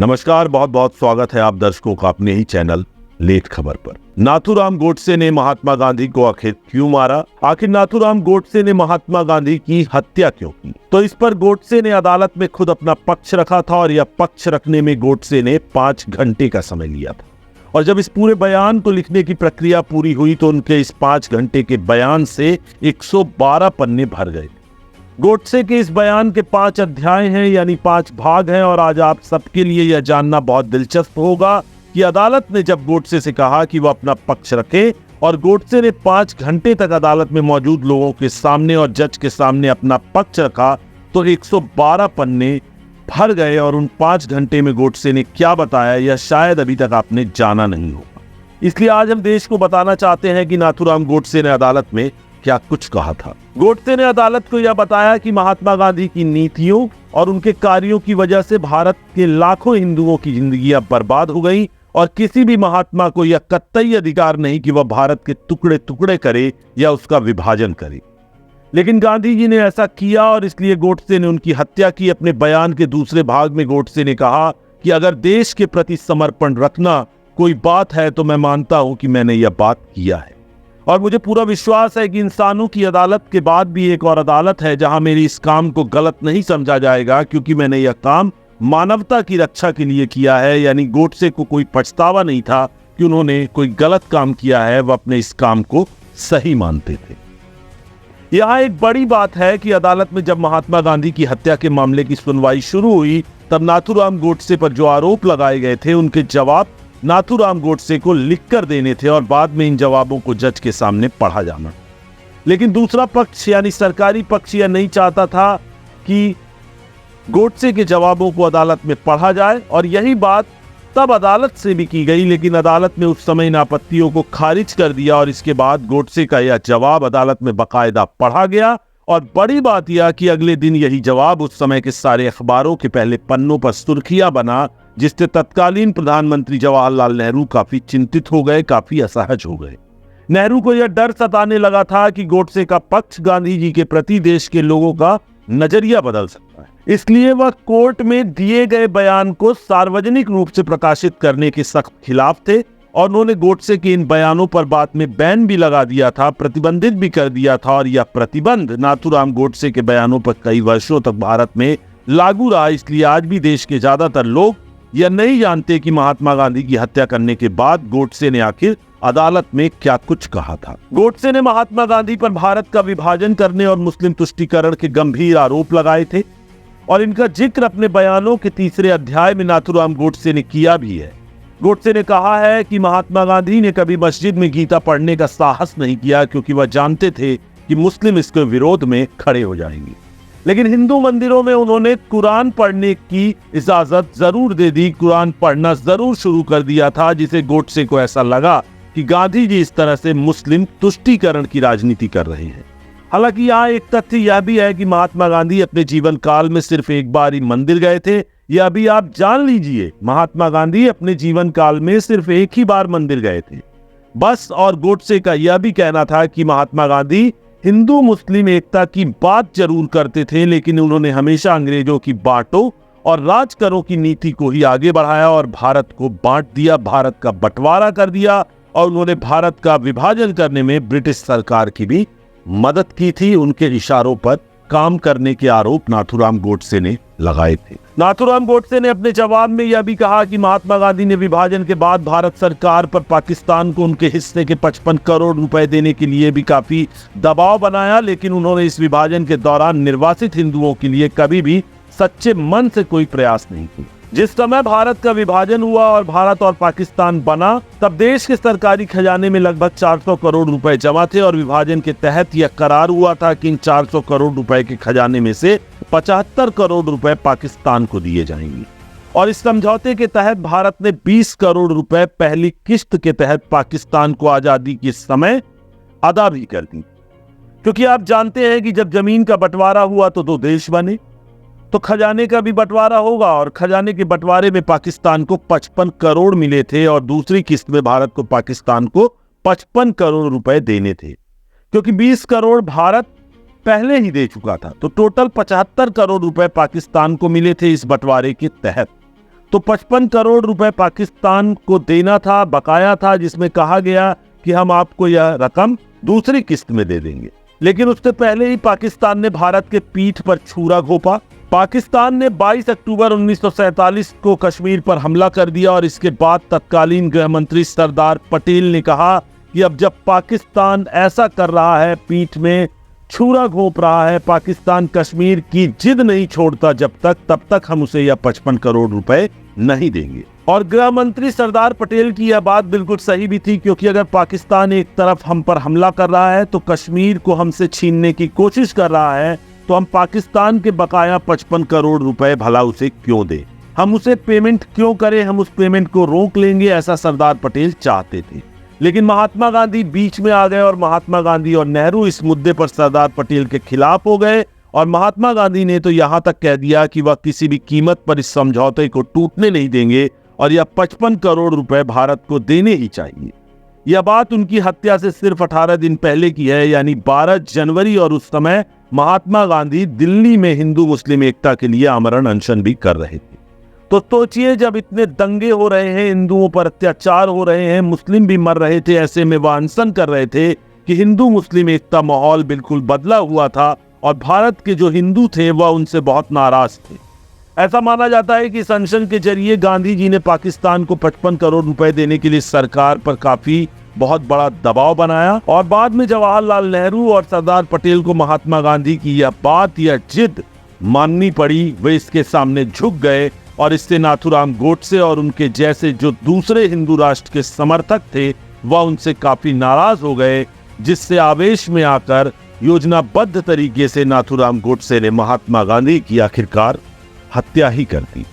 नमस्कार, बहुत बहुत स्वागत है आप दर्शकों का अपने ही चैनल लेट खबर पर। नाथूराम गोडसे ने महात्मा गांधी को आखिर क्यों मारा? आखिर नाथूराम गोडसे ने महात्मा गांधी की हत्या क्यों की? तो इस पर गोडसे ने अदालत में खुद अपना पक्ष रखा था और यह पक्ष रखने में गोडसे ने 5 घंटे का समय लिया था। और जब इस पूरे बयान को लिखने की प्रक्रिया पूरी हुई तो उनके इस 5 घंटे के बयान से 112 पन्ने भर गए। गोडसे के इस बयान के 5 अध्याय हैं, यानी 5 भाग हैं। और आज आप सबके लिए यह जानना बहुत दिलचस्प होगा कि अदालत ने जब गोडसे से कहा कि वह अपना पक्ष रखे और गोडसे ने 5 घंटे तक अदालत में मौजूद लोगों के सामने और जज के सामने अपना पक्ष रखा तो 112 पन्ने भर गए। और उन 5 घंटे में गोडसे ने क्या बताया यह शायद अभी तक आपने जाना नहीं होगा। इसलिए आज हम देश को बताना चाहते हैं कि नाथूराम गोडसे ने अदालत में क्या कुछ कहा था। गोडसे ने अदालत को यह बताया कि महात्मा गांधी की नीतियों और उनके कार्यों की वजह से भारत के लाखों हिंदुओं की जिंदगियां बर्बाद हो गई और किसी भी महात्मा को यह कतई अधिकार नहीं कि वह भारत के टुकड़े टुकड़े करे या उसका विभाजन करे। लेकिन गांधी जी ने ऐसा किया और इसलिए गोडसे ने उनकी हत्या की। अपने बयान के दूसरे भाग में गोडसे ने कहा कि अगर देश के प्रति समर्पण रखना कोई बात है तो मैं मानता हूं कि मैंने यह बात किया है। और मुझे पूरा विश्वास है कि इंसानों की अदालत के बाद भी एक और अदालत है जहां मेरी इस काम को गलत नहीं समझा जाएगा, क्योंकि मैंने यह काम मानवता की रक्षा के लिए किया है। यानी गोडसे को कोई पछतावा नहीं था कि उन्होंने कोई गलत काम किया है, वह अपने इस काम को सही मानते थे। यहाँ एक बड़ी बात है कि अदालत में जब महात्मा गांधी की हत्या के मामले की सुनवाई शुरू हुई तब नाथूराम गोडसे पर जो आरोप लगाए गए थे उनके जवाब नाथूराम गोडसे को लिखकर देने थे और बाद में इन जवाबों को जज के सामने पढ़ा जाना। लेकिन दूसरा पक्ष यानी सरकारी पक्ष यह नहीं चाहता था कि गोडसे के जवाबों को अदालत में पढ़ा जाए और यही बात तब अदालत से भी की गई। लेकिन अदालत ने उस समय इन आपत्तियों को खारिज कर दिया और इसके बाद गोडसे का यह जवाब अदालत में बाकायदा पढ़ा गया। और बड़ी बात यह कि अगले दिन यही जवाब उस समय के सारे अखबारों के पहले पन्नों पर सुर्खियां बना, जिससे तत्कालीन प्रधानमंत्री जवाहरलाल नेहरू काफी चिंतित हो गए, काफी असहज हो गए। नेहरू को यह डर सताने लगा था कि गोडसे का पक्ष गांधी जी के प्रति देश के लोगों का नजरिया बदल सकता है। इसलिए वह कोर्ट में दिए गए बयान को सार्वजनिक रूप से प्रकाशित करने के सख्त खिलाफ थे और उन्होंने गोडसे के इन बयानों पर बाद में बैन भी लगा दिया था, प्रतिबंधित भी कर दिया था। और यह प्रतिबंध नाथूराम गोडसे के बयानों पर कई वर्षों तक भारत में लागू रहा। इसलिए आज भी देश के ज्यादातर लोग यह नहीं जानते कि महात्मा गांधी की हत्या करने के बाद गोडसे ने आखिर अदालत में क्या कुछ कहा था। गोडसे ने महात्मा गांधी पर भारत का विभाजन करने और मुस्लिम तुष्टीकरण के गंभीर आरोप लगाए थे और इनका जिक्र अपने बयानों के 3 अध्याय में नाथूराम गोडसे ने किया भी है। गोडसे ने कहा है कि महात्मा गांधी ने कभी मस्जिद में गीता पढ़ने का साहस नहीं किया क्योंकि वह जानते थे कि मुस्लिम इसके विरोध में खड़े हो जाएंगे। लेकिन हिंदू मंदिरों में उन्होंने कुरान पढ़ने की इजाजत जरूर दे दी, कुरान पढ़ना जरूर शुरू कर दिया था, जिसे गोडसे को ऐसा लगा कि गांधी जी इस तरह से मुस्लिम तुष्टीकरण की राजनीति कर रहे हैं। हालांकि यहाँ एक तथ्य यह भी है कि महात्मा गांधी अपने जीवन काल में सिर्फ एक बार ही मंदिर गए थे। यह भी आप जान लीजिए, महात्मा गांधी अपने जीवन काल में सिर्फ एक ही बार मंदिर गए थे बस। और गोडसे का यह भी कहना था कि महात्मा गांधी हिंदू मुस्लिम एकता की बात जरूर करते थे, लेकिन उन्होंने हमेशा अंग्रेजों की बांटो और राज करो की नीति को ही आगे बढ़ाया और भारत को बांट दिया, भारत का बंटवारा कर दिया। और उन्होंने भारत का विभाजन करने में ब्रिटिश सरकार की भी मदद की थी। उनके इशारों पर काम करने के आरोप नाथूराम गोडसे ने लगाए थे। नाथूराम गोडसे ने अपने जवाब में यह भी कहा कि महात्मा गांधी ने विभाजन के बाद भारत सरकार पर पाकिस्तान को उनके हिस्से के 55 करोड़ रुपए देने के लिए भी काफी दबाव बनाया, लेकिन उन्होंने इस विभाजन के दौरान निर्वासित हिंदुओं के लिए कभी भी सच्चे मन से कोई प्रयास नहीं किया। जिस समय भारत का विभाजन हुआ और भारत और पाकिस्तान बना तब देश के सरकारी खजाने में लगभग 400 करोड़ रुपए जमा थे और विभाजन के तहत यह करार हुआ था कि इन 400 करोड़ रुपए के खजाने में से 75 करोड़ रुपए पाकिस्तान को दिए जाएंगे। और इस समझौते के तहत भारत ने 20 करोड़ रुपए पहली किश्त के तहत पाकिस्तान को आजादी के समय अदा भी कर दी। क्योंकि आप जानते हैं कि जब जमीन का बंटवारा हुआ तो 2 देश बने, तो खजाने का भी बंटवारा होगा और खजाने के बंटवारे में पाकिस्तान को 55 करोड़ मिले थे और दूसरी किस्त में भारत को पाकिस्तान को 55 करोड़ रुपए देने थे। क्योंकि 20 करोड़ भारत पहले ही दे चुका था, तो टोटल 75 करोड़ रुपए पाकिस्तान को मिले थे इस बंटवारे के तहत। तो 55 करोड़ रुपए पाकिस्तान को देना था, बकाया था, जिसमें कहा गया कि हम आपको यह रकम दूसरी किस्त में दे देंगे। लेकिन उससे पहले ही पाकिस्तान ने भारत के पीठ पर छुरा घोंपा। पाकिस्तान ने 22 अक्टूबर 1947 को कश्मीर पर हमला कर दिया और इसके बाद तत्कालीन गृह मंत्री सरदार पटेल ने कहा कि अब जब पाकिस्तान ऐसा कर रहा है, पीठ में छुरा घोंप रहा है, पाकिस्तान कश्मीर की जिद नहीं छोड़ता तब तक हम उसे यह 55 करोड़ रुपए नहीं देंगे। और गृह मंत्री सरदार पटेल की यह बात बिल्कुल सही भी थी, क्योंकि अगर पाकिस्तान एक तरफ हम पर हमला कर रहा है तो कश्मीर को हमसे छीनने की कोशिश कर रहा है, तो हम पाकिस्तान के बकाया 55 करोड़ रुपए भला उसे क्यों दें, हम उसे पेमेंट क्यों करें, हम उस पेमेंट को रोक लेंगे, ऐसा सरदार पटेल चाहते थे। लेकिन महात्मा गांधी बीच में आ गए और महात्मा गांधी और नेहरू इस मुद्दे पर सरदार पटेल के खिलाफ हो गए और महात्मा गांधी ने तो यहां तक कह दिया कि वह किसी भी कीमत पर इस समझौते को टूटने नहीं देंगे और यह 55 करोड़ रुपए भारत को देने ही चाहिए। यह बात उनकी हत्या से सिर्फ 18 दिन पहले की है, यानी 12 जनवरी, और उस समय महात्मा गांधी दिल्ली में हिंदू मुस्लिम एकता के लिए आमरण अनशन भी कर रहे थे। तो सोचिए, जब इतने दंगे हो रहे हैं, हिंदुओं पर अत्याचार हो रहे हैं, मुस्लिम भी मर रहे थे, ऐसे में वह अनशन कर रहे थे कि हिंदू मुस्लिम एकता माहौल बिल्कुल बदला हुआ था और भारत के जो हिंदू थे वह उनसे बहुत नाराज थे। ऐसा माना जाता है कि इस अनशन के जरिए गांधी जी ने पाकिस्तान को 55 करोड़ रुपए देने के लिए सरकार पर काफी बहुत बड़ा दबाव बनाया और बाद में जवाहरलाल नेहरू और सरदार पटेल को महात्मा गांधी की यह बात, यह जिद माननी पड़ी। वे इसके सामने झुक गए और इससे नाथूराम गोडसे और उनके जैसे जो दूसरे हिंदू राष्ट्र के समर्थक थे वह उनसे काफी नाराज हो गए, जिससे आवेश में आकर योजनाबद्ध तरीके से नाथूराम गोडसे ने महात्मा गांधी की आखिरकार हत्या ही कर दी।